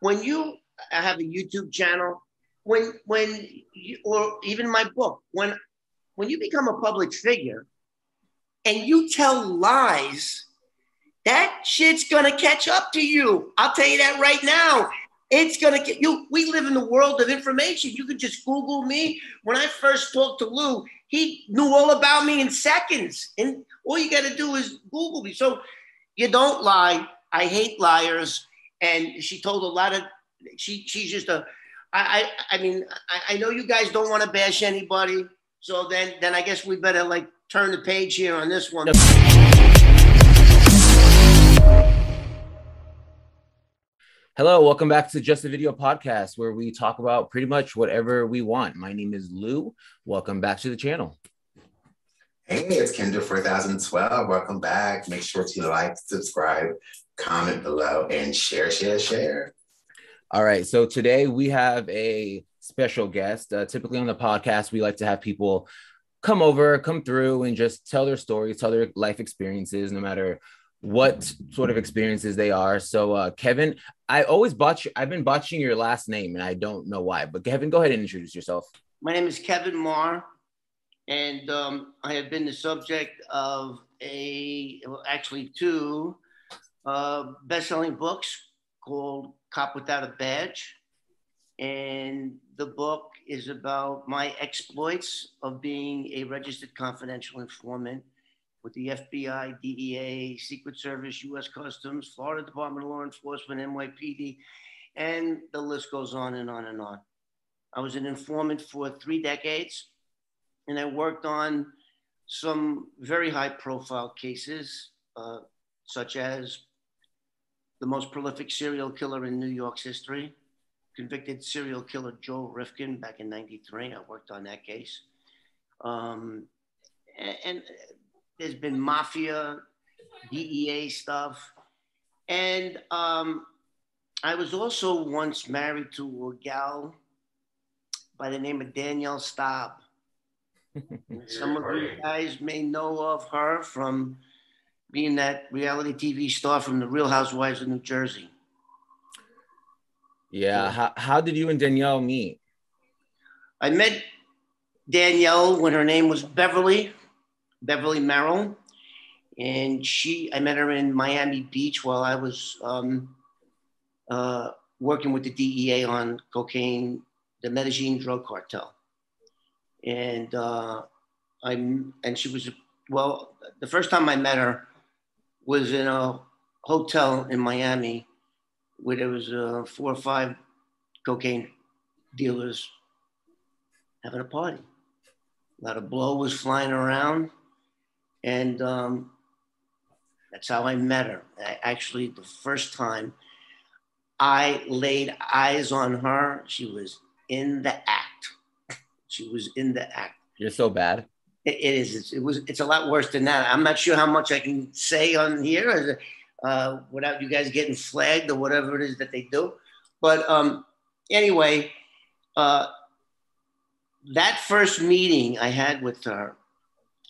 when you have a YouTube channel, when you, or even my book, when you become a public figure and you tell lies, that shit's gonna catch up to you. I'll tell you that right now. It's gonna get you. We live in the world of information. You could just Google me. When I first talked to Lou, he knew all about me in seconds. And all you gotta do is Google me. So you don't lie. I hate liars. And she told a lot of, she's just a, I mean, I know you guys don't want to bash anybody. So then I guess we better like turn the page here on this one. Hello, welcome back to Just a Video Podcast, where we talk about pretty much whatever we want. My name is Lou. Welcome back to the channel. Hey, it's Kendra 4012. Welcome back. Make sure to like, subscribe, comment below, and share. All right, so today we have a special guest. Typically on the podcast, we like to have people come through and just tell their stories, tell their life experiences, no matter what sort of experiences they are. So Kevin, I've been botching your last name and I don't know why, but Kevin, go ahead and introduce yourself. My name is Kevin Maher, and I have been the subject of two best-selling books called Cop Without a Badge. And the book is about my exploits of being a registered confidential informant with the FBI, DEA, Secret Service, U.S. Customs, Florida Department of Law Enforcement, NYPD, and the list goes on and on and on. I was an informant for 3 decades, and I worked on some very high-profile cases, such as the most prolific serial killer in New York's history, convicted serial killer Joe Rifkin back in '93. I worked on that case. And there's been mafia, DEA stuff. And I was also once married to a gal by the name of Danielle Staub. Some of you guys may know of her from being that reality TV star from the Real Housewives of New Jersey. Yeah, how did you and Danielle meet? I met Danielle when her name was Beverly Merrill, and I met her in Miami Beach while I was working with the DEA on cocaine, the Medellin drug cartel. And she was, well, the first time I met her was in a hotel in Miami where there was 4 or 5 cocaine dealers having a party. A lot of blow was flying around, and that's how I met her. Actually, the first time I laid eyes on her, she was in the act. She was in the act. You're so bad. It is. It's a lot worse than that. I'm not sure how much I can say on here without you guys getting flagged or whatever it is that they do. But anyway, that first meeting I had with her,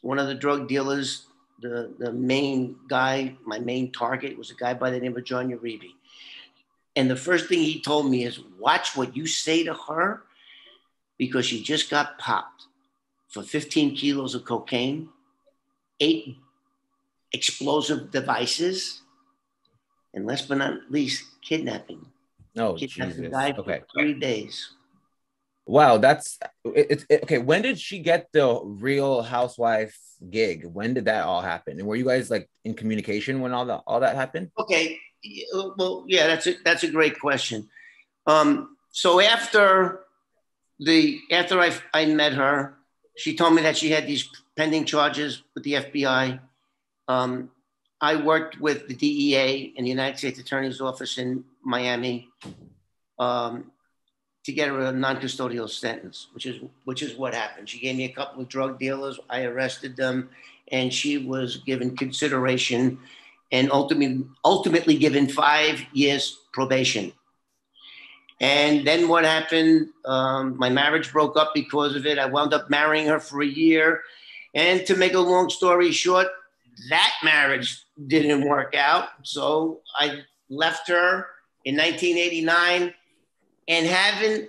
one of the drug dealers, the main guy, my main target was a guy by the name of John Uribe. And the first thing he told me is, watch what you say to her, because she just got popped for 15 kilos of cocaine, 8 explosive devices, and last but not least, kidnapping. Oh, kidnapped Jesus. The guy Okay. for 3 days. Wow, okay. When did she get the Real Housewife gig? When did that all happen? And were you guys like in communication when all that happened? Okay, well, yeah, that's a great question. So after I met her, she told me that she had these pending charges with the FBI. I worked with the DEA and the United States Attorney's Office in Miami to get her a non-custodial sentence, which is what happened. She gave me a couple of drug dealers. I arrested them, and she was given consideration and ultimately given 5 years probation. And then what happened? My marriage broke up because of it. I wound up marrying her for a year. And to make a long story short, that marriage didn't work out. So I left her in 1989 and haven't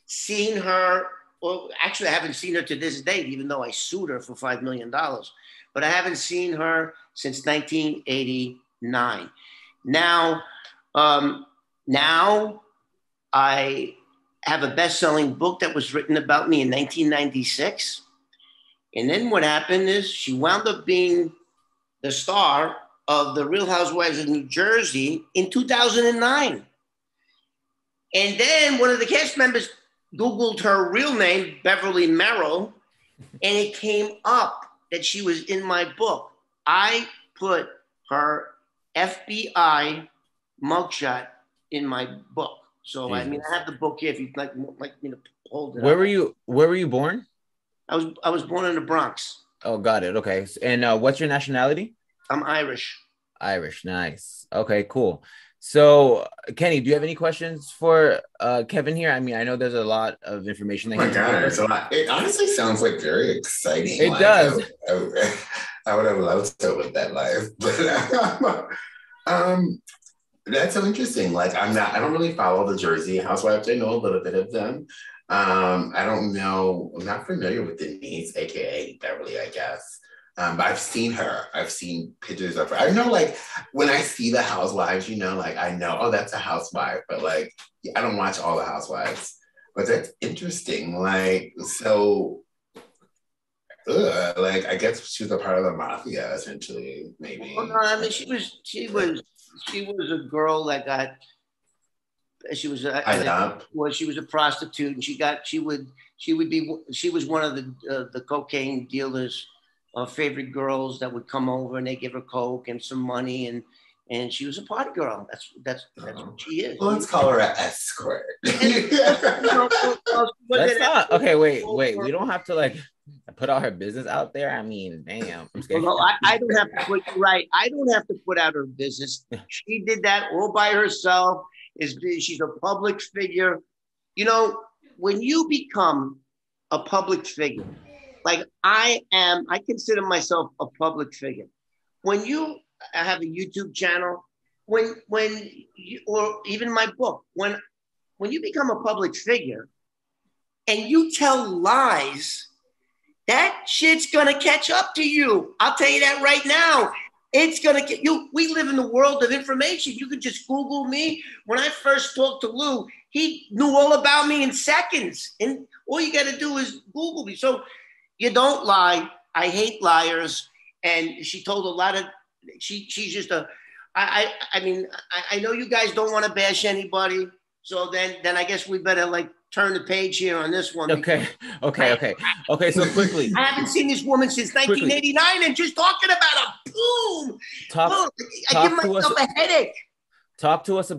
seen her, well, actually I haven't seen her to this date, even though I sued her for $5 million, but I haven't seen her since 1989. Now I have a best-selling book that was written about me in 1996. And then what happened is she wound up being the star of the Real Housewives of New Jersey in 2009. And then one of the cast members Googled her real name, Beverly Merrill, and it came up that she was in my book. I put her FBI mugshot in my book. So, Jesus. I mean, I have the book here if you'd like me to hold it up. Where were you born? I was born in the Bronx. Oh, got it. Okay. And what's your nationality? I'm Irish. Irish. Nice. Okay, cool. So, Kenny, do you have any questions for Kevin here? I mean, I know there's a lot of information. That it honestly sounds like very exciting. It does. I would have loved to live that life, but that's so interesting. Like, I don't really follow the Jersey Housewives. I know a little bit of them. I don't know. I'm not familiar with Denise, aka Beverly, I guess. But I've seen her. I've seen pictures of her. I know, like, when I see the Housewives, like, I know, oh, that's a housewife. But, like, I don't watch all the Housewives. But that's interesting. Like, so, like, I guess she was a part of the mafia, essentially, maybe. Oh, no, I mean, she was a girl that got. She was a prostitute, and she was one of the cocaine dealers' favorite girls that would come over, and they give her coke and some money, and she was a party girl. That's what she is. Well, let's call her an escort. Let's not. Okay, wait. We don't have to like put all her business out there. I mean, damn. I'm scared. Well, I don't have to put right. I don't have to put out her business. She did that all by herself. She's a public figure. You know, when you become a public figure, like I consider myself a public figure. When you have a YouTube channel, or even my book, when you become a public figure and you tell lies, that shit's gonna catch up to you. I'll tell you that right now. It's gonna get you. We live in the world of information. You could just Google me. When I first talked to Lou, he knew all about me in seconds. And all you gotta do is Google me. So you don't lie. I hate liars. And she told a lot of, she's just a, I mean, I know you guys don't want to bash anybody. So then I guess we better like turn the page here on this one. Okay. So quickly. I haven't seen this woman since 1989 and just talking about a boom. I give myself a headache. Talk to us a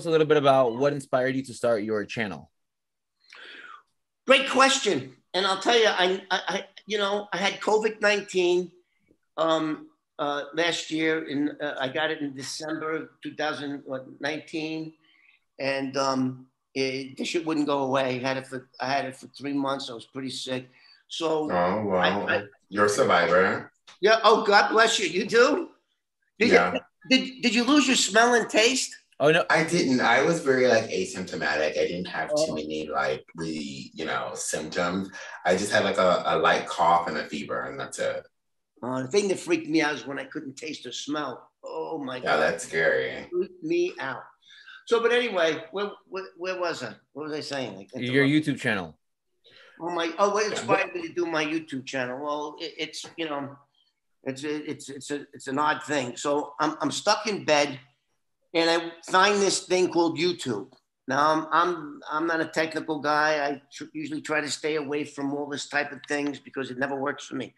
little bit about what inspired you to start your channel. Great question. And I'll tell you, I had COVID-19 last year. I got it in December of 2019, and this shit wouldn't go away. I had it for 3 months. I was pretty sick. So, oh wow, you're a survivor. Yeah. Oh, God bless you. You do? Did you lose your smell and taste? Oh no, I didn't. I was very like asymptomatic. I didn't have too many like really, symptoms. I just had like a light cough and a fever, and that's it. The thing that freaked me out is when I couldn't taste or smell. Oh my God. Yeah, that's scary. It freaked me out. So, but anyway, where was I? What was I saying? Your YouTube channel. What inspired me to do my YouTube channel? Well, it's an odd thing. So I'm stuck in bed. And I find this thing called YouTube. Now, I'm not a technical guy. I usually try to stay away from all this type of things because it never works for me.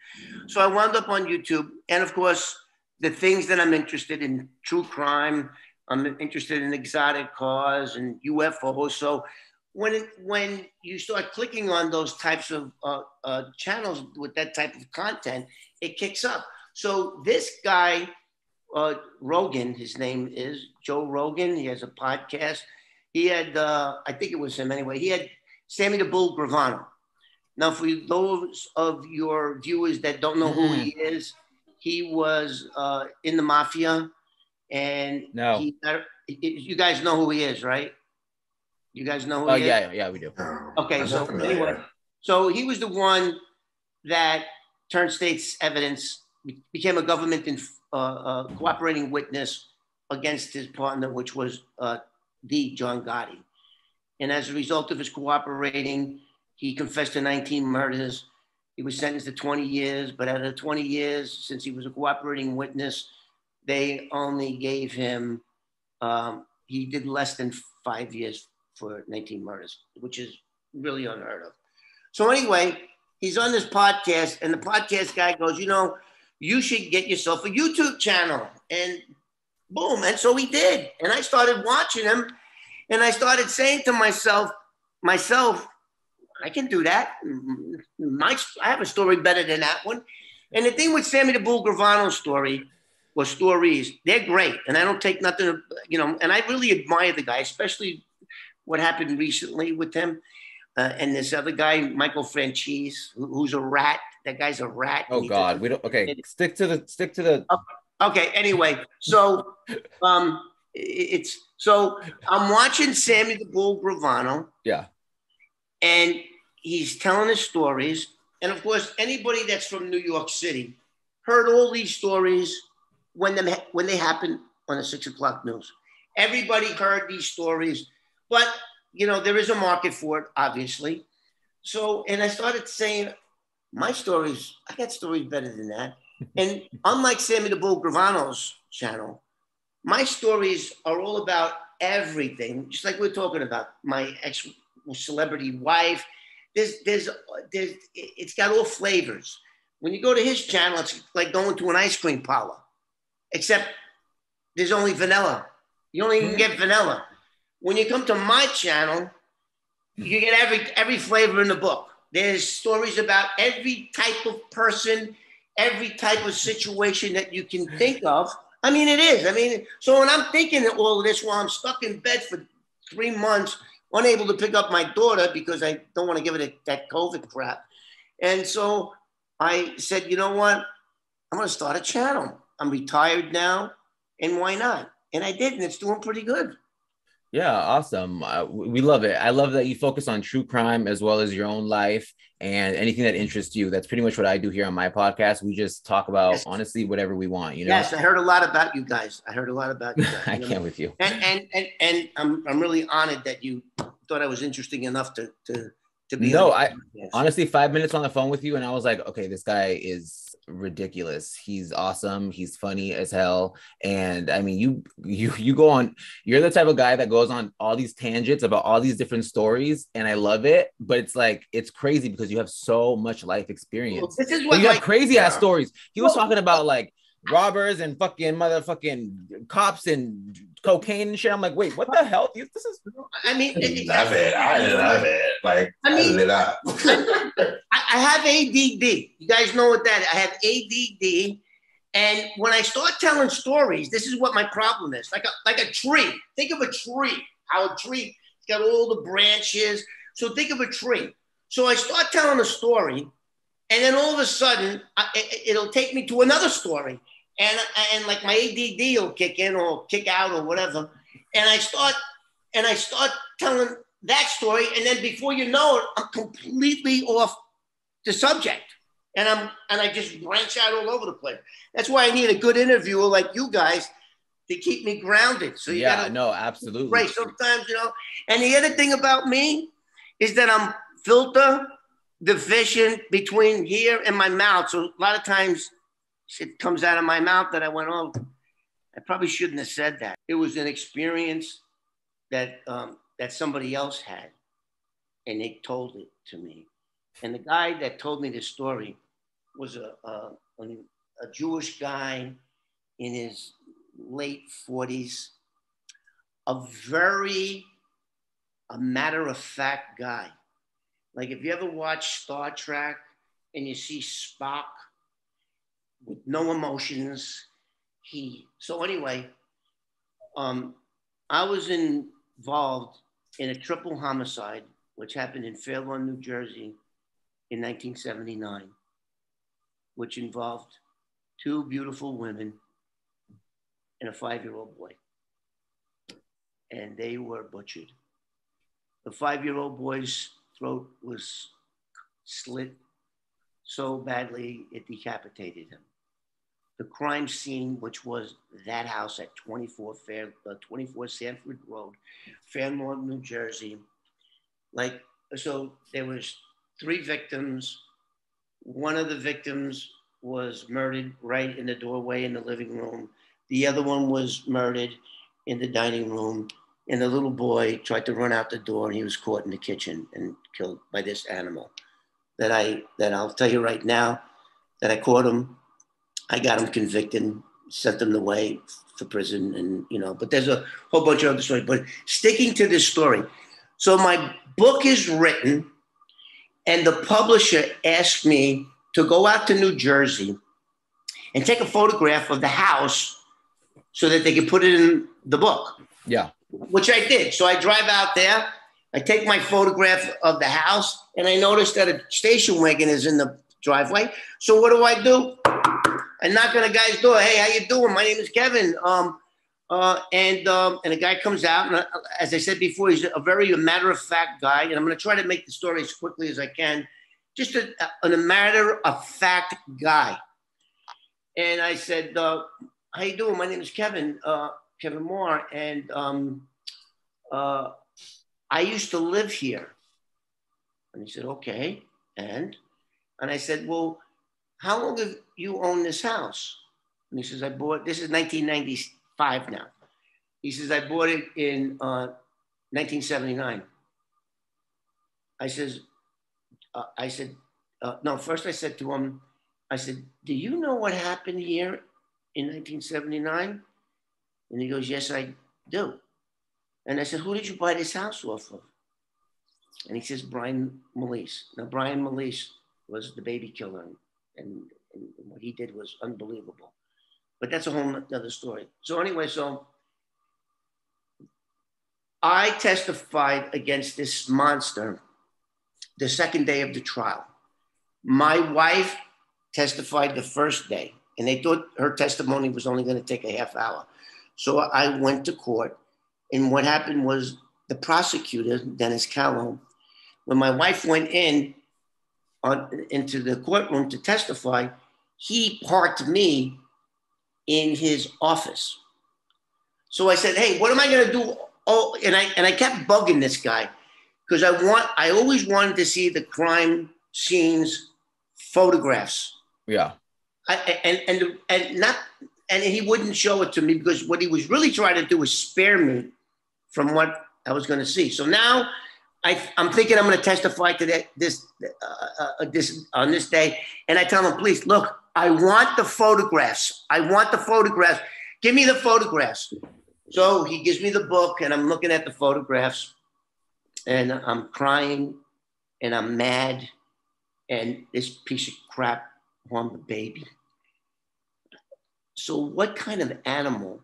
So I wound up on YouTube. And of course, the things that I'm interested in, true crime, I'm interested in exotic cars and UFOs. So when you start clicking on those types of channels with that type of content, it kicks up. So this guy, Rogan, his name is Joe Rogan. He has a podcast. He had, I think it was him anyway. He had Sammy the Bull Gravano. Now, for those of your viewers that don't know who he is, he was in the mafia, and You guys know who he is, right? You guys know who Oh, he is? yeah, we do. Okay, so anyway, so he was the one that turned state's evidence, became a government cooperating witness against his partner, which was the John Gotti. And as a result of his cooperating, he confessed to 19 murders. He was sentenced to 20 years, but out of 20 years, since he was a cooperating witness, they only gave him, he did less than 5 years for 19 murders, which is really unheard of. So anyway, he's on this podcast, and the podcast guy goes, you know, you should get yourself a YouTube channel. And boom, and so he did. And I started watching him, and I started saying to myself, I can do that. I have a story better than that one. And the thing with 𝚅𝚒𝚘𝚗𝚜𝚝's story, or stories, they're great. And I don't take nothing, you know, and I really admire the guy, especially what happened recently with him. And this other guy, Michael Franchise, who's a rat. That guy's a rat. Oh God, we don't. Okay, stick to the. Okay. Anyway, so so I'm watching 𝚅𝚒𝚘𝚗𝚜𝚝. Yeah. And he's telling his stories. And of course, anybody that's from New York City heard all these stories when they happened on the 6 o'clock news. Everybody heard these stories, but you know, there is a market for it, obviously. So, and I started saying, my stories, I got stories better than that. And unlike 𝚅𝚒𝚘𝚗𝚝's channel, my stories are all about everything, just like we're talking about my ex-celebrity wife. It's got all flavors. When you go to his channel, it's like going to an ice cream parlor, except there's only vanilla. You only can get vanilla. When you come to my channel, you get every flavor in the book. There's stories about every type of person, every type of situation that you can think of. I mean, it is. I mean, so when I'm thinking of all of this while I'm stuck in bed for 3 months, unable to pick up my daughter because I don't want to give her that COVID crap. And so I said, you know what? I'm going to start a channel. I'm retired now, and why not? And I did, and it's doing pretty good. Yeah, awesome. We love it. I love that you focus on true crime as well as your own life and anything that interests you. That's pretty much what I do here on my podcast. We just talk about, honestly, whatever we want, you know? Yes, I heard a lot about you guys. I can't with you. And I'm really honored that you thought I was interesting enough to be. No, honestly, 5 minutes on the phone with you, and I was like, okay, this guy is ridiculous. He's awesome. He's funny as hell. And I mean, you go on, you're the type of guy that goes on all these tangents about all these different stories, and I love it. But it's like, it's crazy because you have so much life experience. Well, this is what you have crazy ass stories. He was talking about like robbers and fucking motherfucking cops and cocaine and shit. I'm like, wait, what the hell? This is. I mean, I love it. Like, I mean, it up. I have ADD. You guys know what that is. I have ADD, and when I start telling stories, this is what my problem is. Like a tree. Think of a tree. How a tree, it's got all the branches. So think of a tree. So I start telling a story, and then all of a sudden, it'll take me to another story. And like my ADD will kick in or kick out or whatever. And I start telling that story. And then before you know it, I'm completely off the subject. And I just branch out all over the place. That's why I need a good interviewer like you guys to keep me grounded. So you gotta, no, absolutely. Right. Sometimes, you know, and the other thing about me is that I'm filter deficient between here and my mouth. So a lot of times shit comes out of my mouth that I went, oh, I probably shouldn't have said that. It was an experience that that somebody else had, and they told it to me. And the guy that told me this story was a Jewish guy in his late 40s, a matter-of-fact guy. Like if you ever watch Star Trek and you see Spock with no emotions, so anyway, I was involved in a triple homicide, which happened in Fair Lawn, New Jersey in 1979, which involved 2 beautiful women and a 5-year-old boy. and they were butchered. The 5-year-old boy's throat was slit so badly it decapitated him. The crime scene, which was that house at 24 Sanford Road, Fairmont, New Jersey. So there was 3 victims. One of the victims was murdered right in the doorway in the living room. The other one was murdered in the dining room. And the little boy tried to run out the door, and he was caught in the kitchen and killed by this animal. That I'll tell you right now, that I caught him. I got him convicted, sent him away for prison, and but there's a whole bunch of other stories. But sticking to this story, so my book is written, and the publisher asked me to go out to New Jersey and take a photograph of the house so that they could put it in the book. Yeah. Which I did. So I drive out there, I take my photograph of the house, and I notice that a station wagon is in the driveway. So what do? I knock on the guy's door. Hey, how you doing? My name is Kevin. And the guy comes out, and as I said before, he's a very matter-of-fact guy, and I'm going to try to make the story as quickly as I can. Just a matter-of-fact guy. And I said, how you doing? My name is Kevin, Kevin Maher, and I used to live here. And he said, okay, and I said, well, how long have you owned this house? And he says, this is 1995 now. He says, I bought it in 1979. I said, no, first I said to him, I said, do you know what happened here in 1979? And he goes, yes, I do. And I said, who did you buy this house off of? And he says, Brian Malise. Now, Brian Malise was the baby killer, and what he did was unbelievable. But that's a whole other story. So anyway, I testified against this monster the second day of the trial. My wife testified the first day, and they thought her testimony was only going to take a half hour. So I went to court, and what happened was the prosecutor, Dennis Calhoun, when my wife went into the courtroom to testify, he parked me in his office. So I said, hey, what am I going to do? Oh, and I kept bugging this guy because I always wanted to see the crime scenes photographs. Yeah. And he wouldn't show it to me because what he was really trying to do was spare me from what I was going to see. So now I'm thinking I'm going to testify to this on this day. And I tell him, please, look, I want the photographs. I want the photographs. Give me the photographs. So he gives me the book, and I'm looking at the photographs, and I'm crying, and I'm mad, and this piece of crap harmed the baby. So what kind of animal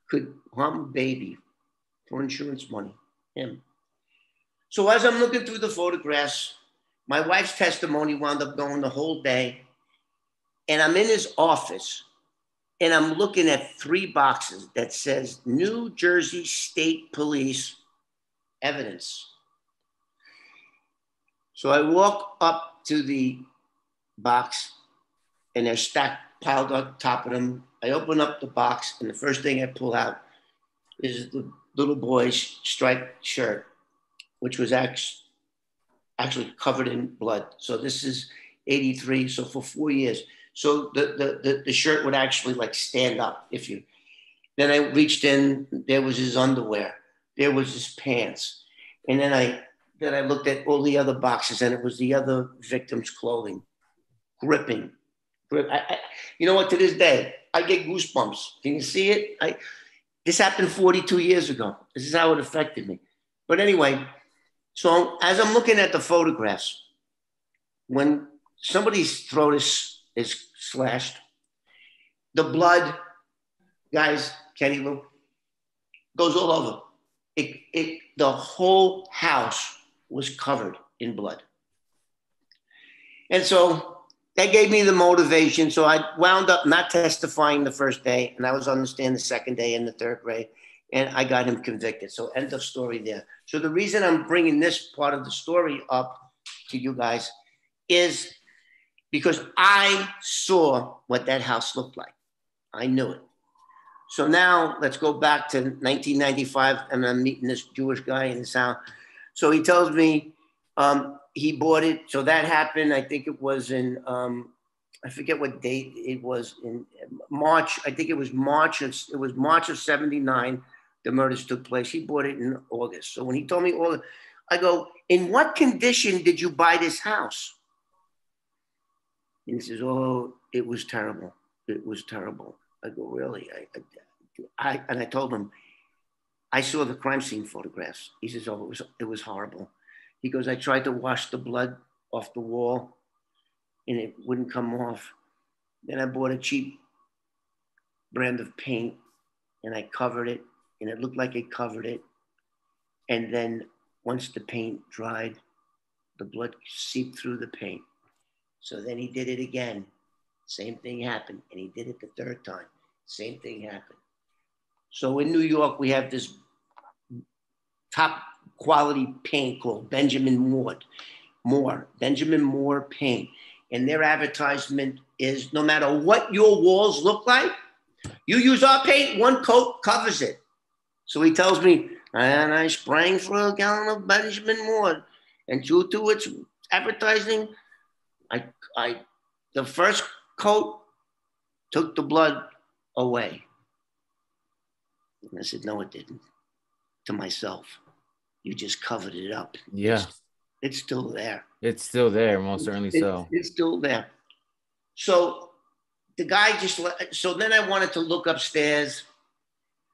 could harm a baby for insurance money? Him. So as I'm looking through the photographs, my wife's testimony wound up going the whole day, and I'm in his office, and I'm looking at 3 boxes that says New Jersey State Police evidence. So I walk up to the box, and they're stacked, piled on top of them. I open up the box, and the first thing I pull out is the little boy's striped shirt, which was actually covered in blood. So this is 83, so for 4 years. So the shirt would actually like stand up if you. Then I reached in, there was his underwear, there was his pants. And then I looked at all the other boxes, and it was the other victim's clothing, gripping. You know what, to this day, I get goosebumps. Can you see it? This happened 42 years ago. This is how it affected me. But anyway, so as I'm looking at the photographs, when somebody's throat is slashed, the blood, guys, Kenny Lou, goes all over. The whole house was covered in blood. And so that gave me the motivation. So I wound up not testifying the first day, and I was on the stand the second day and the third day. and I got him convicted. So end of story there. So the reason I'm bringing this part of the story up to you guys is because I saw what that house looked like. I knew it. So now let's go back to 1995, and I'm meeting this Jewish guy in his house. So he tells me he bought it. So that happened. I think it was in, I forget what date it was, in March. I think it was March. It was March of '79. The murders took place. He bought it in August. So when he told me all, I go, in what condition did you buy this house? And he says, oh, it was terrible. It was terrible. I go, really? And I told him, I saw the crime scene photographs. He says, oh, it was horrible. He goes, I tried to wash the blood off the wall and it wouldn't come off. Then I bought a cheap brand of paint and I covered it, and it looked like it covered it. And then once the paint dried, the blood seeped through the paint. So then he did it again. Same thing happened. And he did it the third time. Same thing happened. So in New York, we have this top quality paint called Benjamin Moore paint. And their advertisement is, no matter what your walls look like, you use our paint, one coat covers it. So he tells me, and I sprang for a gallon of Benjamin Moore. And due to its advertising, the first coat took the blood away. And I said, no, it didn't. To myself, you just covered it up. Yeah. It's still there. It's still there, most certainly so. It's still there. So the guy so then I wanted to look upstairs.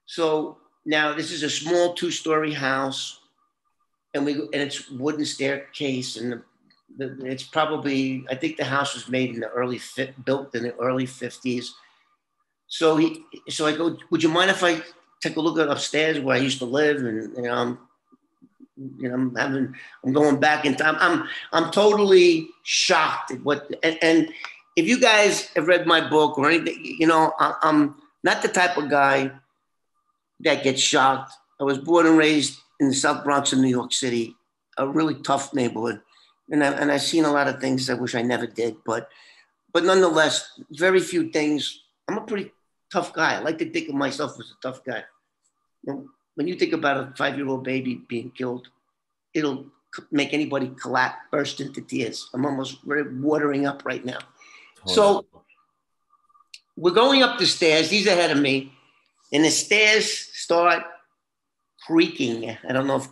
So now this is a small 2-story house, and it's wooden staircase, and it's probably, I think the house was made in built in the early 50s. So I go, would you mind if I take a look at upstairs where I used to live? And I'm going back in time. I'm totally shocked at and if you guys have read my book or anything, I'm not the type of guy that gets shocked. I was born and raised in the South Bronx of New York City, a really tough neighborhood. And I've seen a lot of things I wish I never did, but nonetheless, very few things. I'm a pretty tough guy. I like to think of myself as a tough guy. When you think about a 5-year-old baby being killed, it'll make anybody burst into tears. I'm almost watering up right now. So we're going up the stairs. He's ahead of me, and the stairs start creaking. I don't know if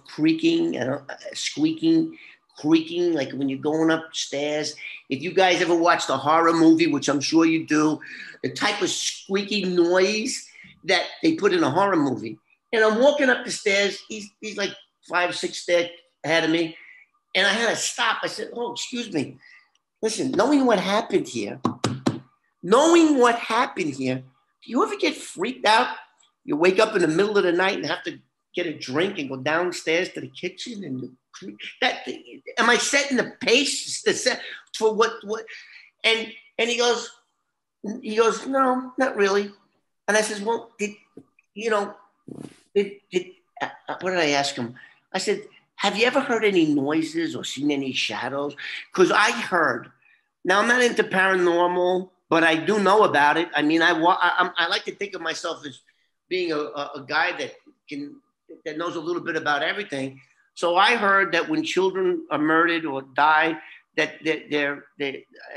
squeaking, creaking, like when you're going upstairs. If you guys ever watched a horror movie, which I'm sure you do, the type of squeaking noise that they put in a horror movie. And I'm walking up the stairs. He's like 5, 6 stairs ahead of me. And I had to stop. I said, oh, excuse me. Listen, knowing what happened here, do you ever get freaked out? You wake up in the middle of the night and have to get a drink and go downstairs to the kitchen, and am I setting the pace for what? And he goes, no, not really. And I says, well, what did I ask him? I said, have you ever heard any noises or seen any shadows? Because I heard. Now I'm not into paranormal, but I do know about it. I mean, I like to think of myself as being a guy that knows a little bit about everything. So I heard that when children are murdered or die, that they're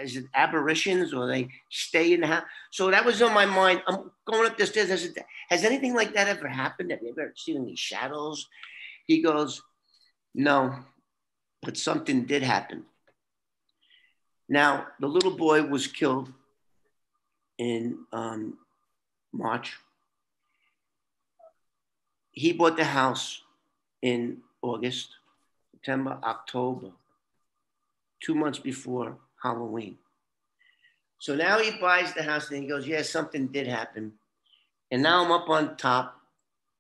is it apparitions, or they stay in the house. So that was on my mind. I'm going up the stairs. I said, has anything like that ever happened? Have you ever seen any shadows? He goes, no, but something did happen. Now, the little boy was killed in March. He bought the house in August, September, October, 2 months before Halloween. So now he buys the house and he goes, yeah, something did happen. And now I'm up on top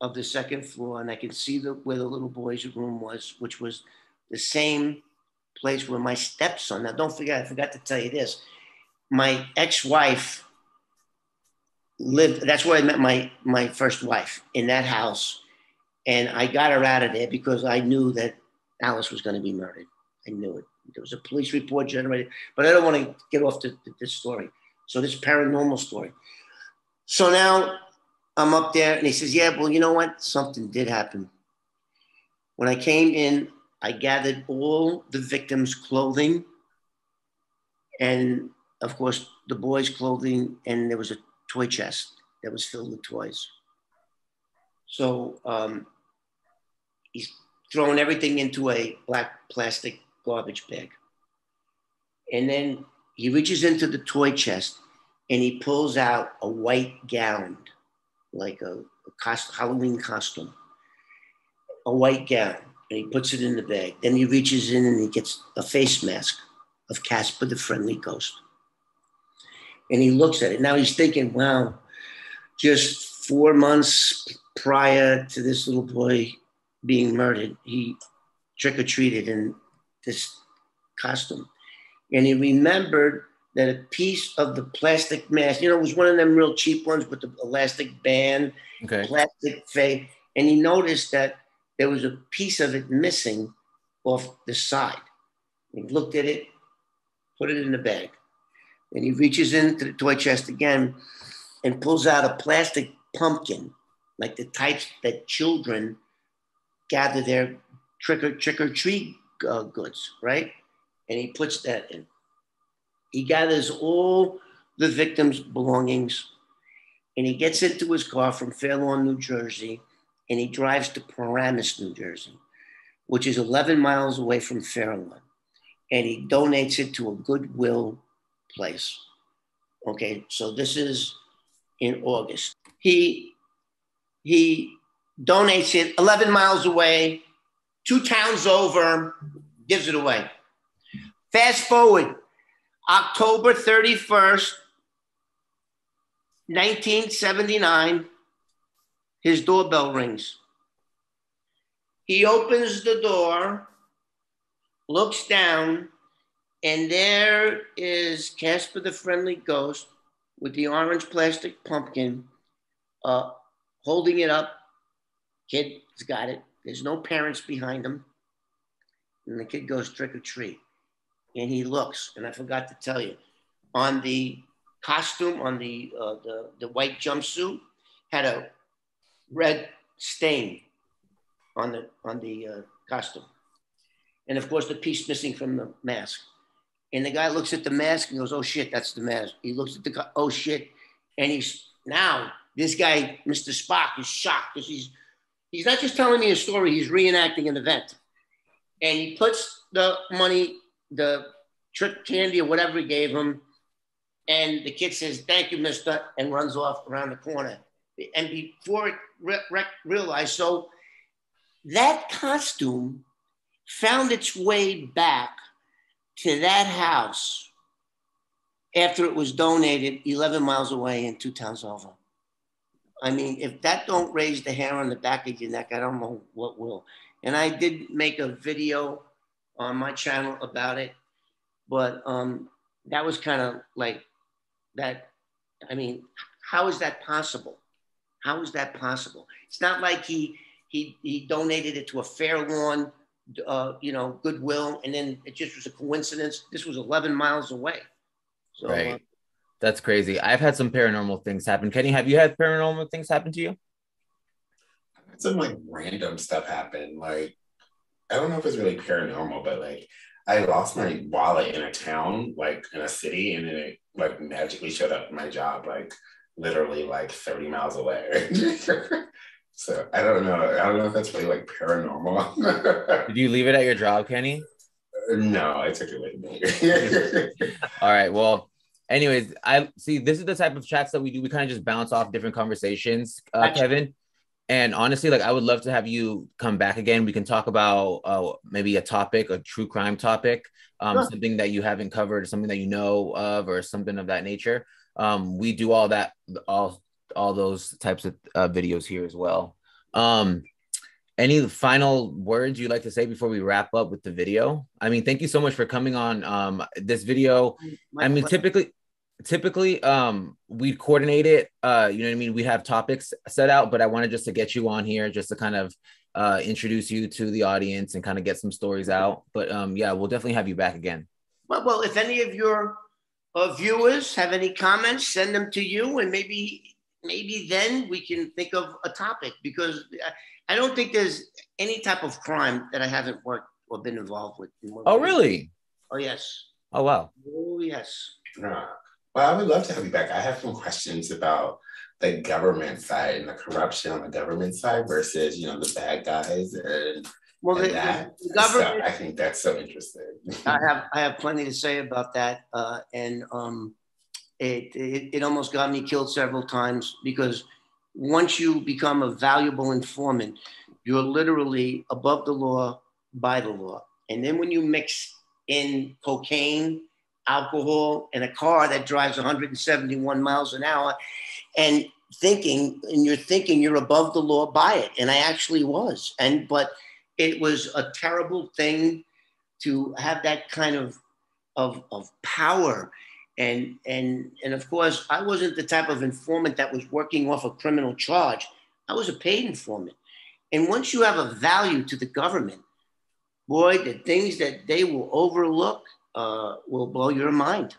of the second floor, and I can see where the little boy's room was, which was the same place where my stepson, now don't forget, I forgot to tell you this, my ex-wife lived. That's where I met my first wife, in that house, and I got her out of there because I knew that Alice was going to be murdered. I knew it. There was a police report generated, but I don't want to get off this story. So this paranormal story. So now I'm up there, and he says, "Yeah, well, you know what? Something did happen. When I came in, I gathered all the victims' clothing, and of course the boys' clothing, and there was a toy chest that was filled with toys. So he's throwing everything into a black plastic garbage bag. And then he reaches into the toy chest and he pulls out a white gown, like a Halloween costume, a white gown, and he puts it in the bag. Then he reaches in and he gets a face mask of Casper the Friendly Ghost. And he looks at it. Now he's thinking, wow, just 4 months prior to this little boy being murdered, he trick-or-treated in this costume. And he remembered that a piece of the plastic mask, it was one of them real cheap ones with the elastic band, plastic face. And he noticed that there was a piece of it missing off the side. He looked at it, put it in the bag. And he reaches into the toy chest again and pulls out a plastic pumpkin, like the types that children gather their trick-or-treat goods, right? And he puts that in. He gathers all the victims' belongings and he gets into his car from Fair Lawn, New Jersey, and he drives to Paramus, New Jersey, which is 11 miles away from Fair Lawn. And he donates it to a Goodwill place. Okay, so this is in August. He donates it 11 miles away, 2 towns over, gives it away. Fast forward, October 31st, 1979, his doorbell rings. He opens the door, looks down, and there is Casper the Friendly Ghost with the orange plastic pumpkin, holding it up. Kid's got it. There's no parents behind him. And the kid goes trick or treat. And he looks, and I forgot to tell you, on the costume, on the white jumpsuit, had a red stain on the costume. And of course, the piece missing from the mask. And the guy looks at the mask and goes, "Oh shit, that's the mask." He looks at the guy, "Oh shit." And this guy, Mr. Spock, is shocked because he's not just telling me a story, he's reenacting an event. And he puts the money, the trick candy or whatever he gave him, and the kid says, "Thank you, mister," and runs off around the corner. And before it realized, so that costume found its way back to that house after it was donated 11 miles away and 2 towns over. I mean, if that don't raise the hair on the back of your neck, I don't know what will. And I did make a video on my channel about it, but that was kind of like that. I mean, how is that possible? How is that possible? It's not like he donated it to a Fair Lawn, Goodwill, and then it just was a coincidence. This was 11 miles away. So, right. That's crazy. I've had some paranormal things happen. Kenny, have you had paranormal things happen to you? I've had some like random stuff happen. Like, I don't know if it's really paranormal, but like I lost my wallet in a town, like in a city, and then it like magically showed up at my job, like literally like 30 miles away. So I don't know. I don't know if that's really like paranormal. Did you leave it at your job, Kenny? No, I took it with me. All right. Well, anyways, I see this is the type of chats that we do. We kind of just bounce off different conversations, Kevin. And honestly, like I would love to have you come back again. We can talk about maybe a topic, a true crime topic, something that you haven't covered, something that you know of, or something of that nature. We do all that, all those types of videos here as well. Any final words you'd like to say before we wrap up with the video? I mean, thank you so much for coming on this video. I mean, typically we'd coordinate it, you know what I mean? We have topics set out, but I wanted just to get you on here just to kind of introduce you to the audience and kind of get some stories out. But yeah, we'll definitely have you back again. Well, if any of your viewers have any comments, send them to you, and maybe then we can think of a topic, because I don't think there's any type of crime that I haven't worked or been involved with. Oh, really? Oh, yes. Oh, wow. Oh, yes. Well, I would love to have you back. I have some questions about the government side and the corruption on the government side versus, you know, the bad guys and the government. So I think that's so interesting. I have plenty to say about that, and it almost got me killed several times, because once you become a valuable informant, you're literally above the law, by the law. And then when you mix in cocaine, alcohol, and a car that drives 171 miles an hour, and you're thinking you're above the law by it. And I actually was. But it was a terrible thing to have that kind of power. And of course, I wasn't the type of informant that was working off a criminal charge. I was a paid informant. And once you have a value to the government, boy, the things that they will overlook will blow your mind.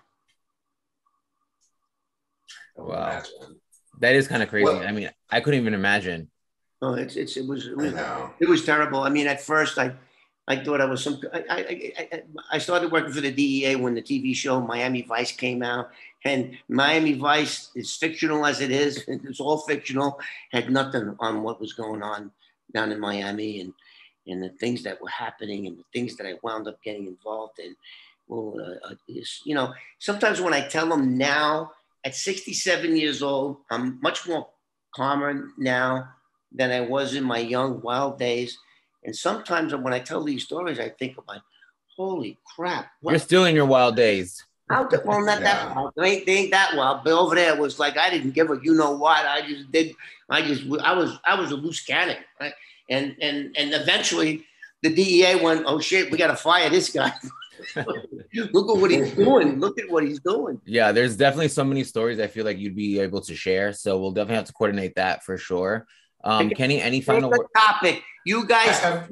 Wow. That is kind of crazy. Well, I mean, I couldn't even imagine. No, it was terrible. I mean, at first I thought I was some. I started working for the DEA when the TV show Miami Vice came out, and Miami Vice, is fictional as it is, it's all fictional, had nothing on what was going on down in Miami, and the things that were happening, and the things that I wound up getting involved in. Well, you know, sometimes when I tell them now, at 67 years old, I'm much more calmer now than I was in my young, wild days. And sometimes when I tell these stories, I think about, holy crap. You're still in your wild days. Well, not that wild. They ain't that wild. But over there, it was like, I didn't give a you know what. I was a loose cannon. Right? And eventually the DEA went, oh shit, we got to fire this guy. Look at what he's doing. Look at what he's doing. Yeah, there's definitely so many stories I feel like you'd be able to share. So we'll definitely have to coordinate that for sure. Kenny, any final topic? You guys,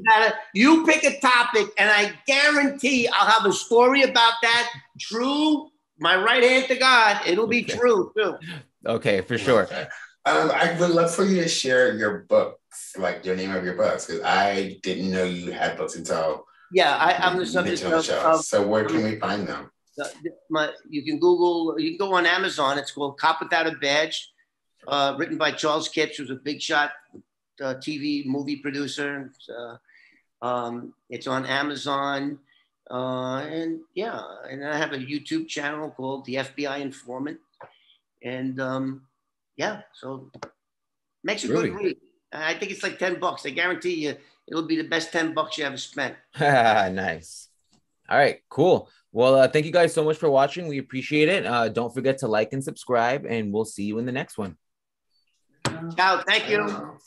you pick a topic, and I guarantee I'll have a story about that. True, my right hand to God, it'll be true too. Okay, for sure. I would love for you to share your books, like your name of your books, because I didn't know you had books until. Yeah, I'm the subject of. So where can we find them? You can Google. You can go on Amazon. It's called 𝚑𝚑 𝚘𝚘, written by Charles Kipps, who's a big shot TV movie producer. It's on Amazon, and yeah, and I have a YouTube channel called the FBI Informant, and yeah, so makes a good read. I think it's like $10. I guarantee you, it'll be the best $10 you ever spent. Nice. All right, cool. Well, thank you guys so much for watching. We appreciate it. Don't forget to like and subscribe, and we'll see you in the next one. Ciao. Thank you.